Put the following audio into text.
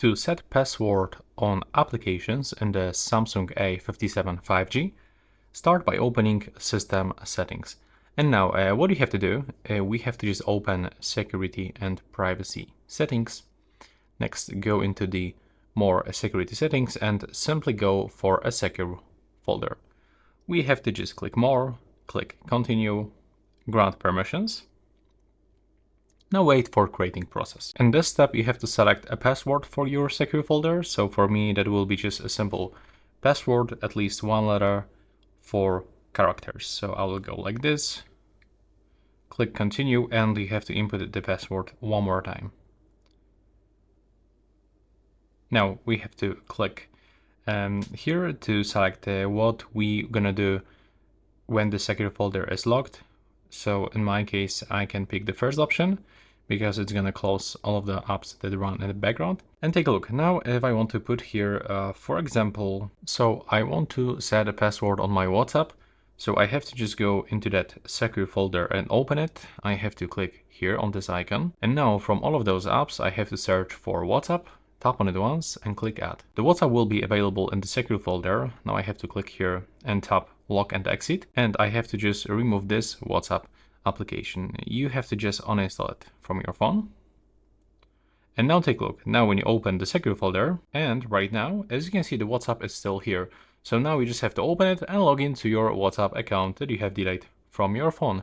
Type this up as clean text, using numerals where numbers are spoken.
To set password on applications in the Samsung A57 5G, start by opening System Settings. And now what you have to do, we have to just open Security and Privacy Settings. Next, go into the More Security Settings and simply go for a secure folder. We have to just click More, click Continue, grant permissions. Now wait for creating process. In this step, you have to select a password for your secure folder. So for me, that will be just a simple password, at least one letter, 4 characters. So I will go like this, click continue, and you have to input the password one more time. Now we have to click here to select what we're gonna do when the secure folder is locked. So in my case, I can pick the first option because it's gonna close all of the apps that run in the background. And take a look. Now, if I want to put here, for example, so I want to set a password on my WhatsApp. So I have to just go into that secure folder and open it. I have to click here on this icon. And now from all of those apps, I have to search for WhatsApp, tap on it once and click add. The WhatsApp will be available in the secure folder. Now I have to click here and tap lock and exit. And I have to just remove this WhatsApp application. You have to just uninstall it from your phone. And now take a look. Now when you open the secure folder, and right now, as you can see, the WhatsApp is still here. So now you just have to open it and log into your WhatsApp account that you have delayed from your phone.